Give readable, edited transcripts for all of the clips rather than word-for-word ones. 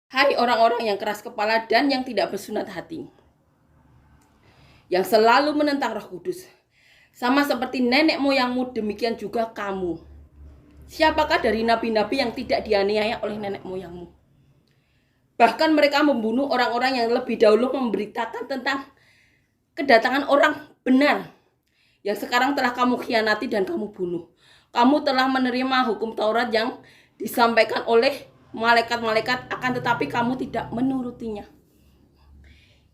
Hai orang-orang yang keras kepala dan yang tidak bersunat hati, yang selalu menentang Roh Kudus. Sama seperti nenek moyangmu, demikian juga kamu. Siapakah dari nabi-nabi yang tidak dianiaya oleh nenek moyangmu? Bahkan mereka membunuh orang-orang yang lebih dahulu memberitakan tentang kedatangan orang benar, yang sekarang telah kamu khianati dan kamu bunuh. Kamu telah menerima hukum Taurat yang disampaikan oleh malaikat-malaikat, akan tetapi kamu tidak menurutinya.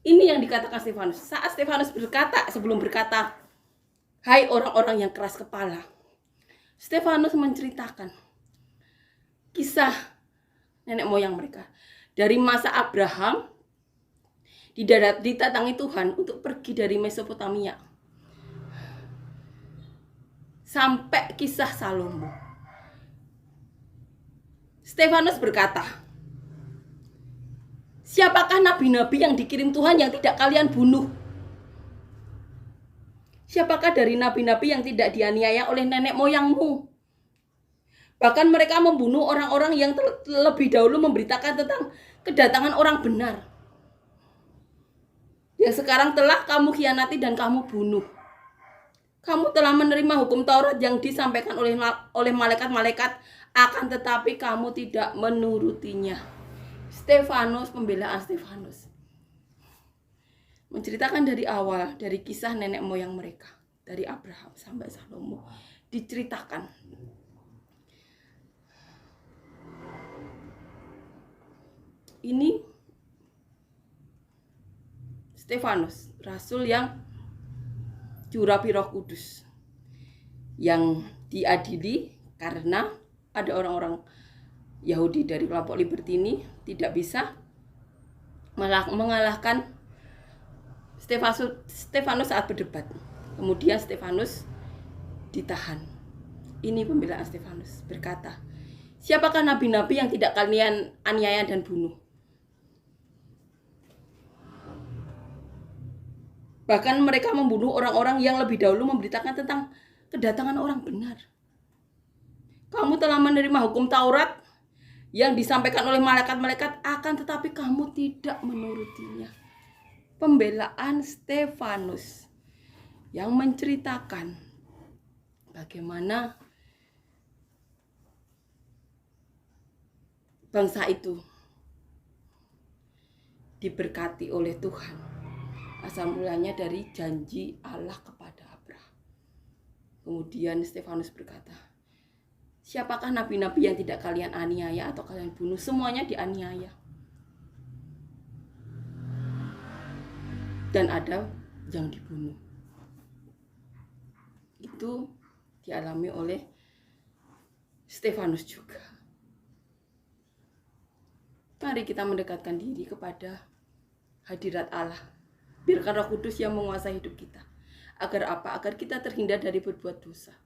Ini yang dikatakan Stefanus. Saat Stefanus berkata, sebelum berkata, hai orang-orang yang keras kepala, Stefanus menceritakan kisah nenek moyang mereka. Dari masa Abraham didatangi Tuhan untuk pergi dari Mesopotamia sampai kisah Salomo. Stefanus berkata, siapakah nabi-nabi yang dikirim Tuhan yang tidak kalian bunuh? Siapakah dari nabi-nabi yang tidak dianiaya oleh nenek moyangmu? Bahkan mereka membunuh orang-orang yang lebih dahulu memberitakan tentang kedatangan orang benar, yang sekarang telah kamu khianati dan kamu bunuh. Kamu telah menerima hukum Taurat yang disampaikan oleh malaikat-malaikat, akan tetapi kamu tidak menurutinya. Stefanus, pembelaan Stefanus, menceritakan dari awal, dari kisah nenek moyang mereka, dari Abraham sampai Salomo, diceritakan. Ini Stefanus, rasul yang diurapi Roh Kudus, yang diadili karena ada orang-orang Yahudi dari kelompok Libertini tidak bisa mengalahkan Stefanus saat berdebat. Kemudian Stefanus ditahan. Ini pembelaan Stefanus, berkata, siapakah nabi-nabi yang tidak kalian aniaya dan bunuh? Bahkan mereka membunuh orang-orang yang lebih dahulu memberitakan tentang kedatangan orang benar. Kamu telah menerima hukum Taurat yang disampaikan oleh malaikat-malaikat, akan tetapi kamu tidak menurutinya. Pembelaan Stefanus yang menceritakan bagaimana bangsa itu diberkati oleh Tuhan. Asal mulanya dari janji Allah kepada Abraham. Kemudian Stefanus berkata, siapakah nabi-nabi yang tidak kalian aniaya atau kalian bunuh? Semuanya dianiaya. Dan ada yang dibunuh. Itu dialami oleh Stefanus juga. Mari kita mendekatkan diri kepada hadirat Allah. Biarkan Roh Kudus yang menguasai hidup kita. Agar apa? Agar kita terhindar dari berbuat dosa.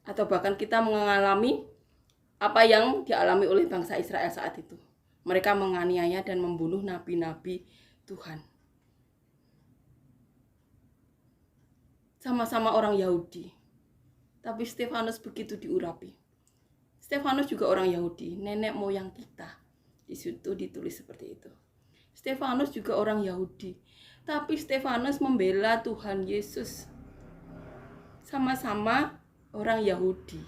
Atau bahkan kita mengalami apa yang dialami oleh bangsa Israel saat itu. Mereka menganiaya dan membunuh nabi-nabi Tuhan. Sama-sama orang Yahudi. Tapi Stefanus begitu diurapi. Stefanus juga orang Yahudi, nenek moyang kita. Di situ ditulis seperti itu. Stefanus juga orang Yahudi, tapi Stefanus membela Tuhan Yesus. Sama-sama orang Yahudi.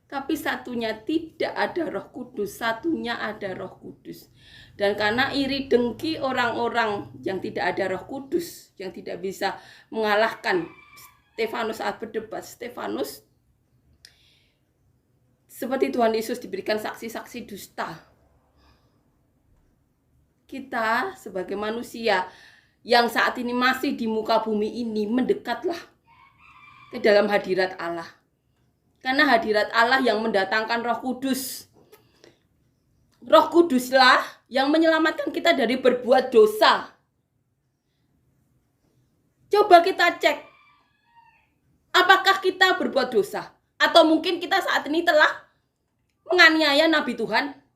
Tapi satunya tidak ada Roh Kudus, satunya ada Roh Kudus. Dan karena iri dengki orang-orang yang tidak ada Roh Kudus, yang tidak bisa mengalahkan Stefanus saat berdebat, Stefanus seperti Tuhan Yesus diberikan saksi-saksi dusta. Kita sebagai manusia yang saat ini masih di muka bumi ini, mendekatlah ke dalam hadirat Allah. Karena hadirat Allah yang mendatangkan Roh Kudus. Roh Kuduslah yang menyelamatkan kita dari berbuat dosa. Coba kita cek, apakah kita berbuat dosa? Atau mungkin kita saat ini telah menganiaya Nabi Tuhan?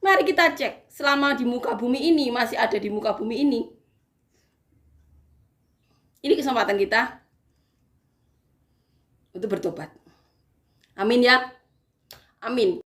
Mari kita cek, selama di muka bumi ini, masih ada di muka bumi ini. Ini kesempatan kita untuk bertobat. Amin ya. Amin.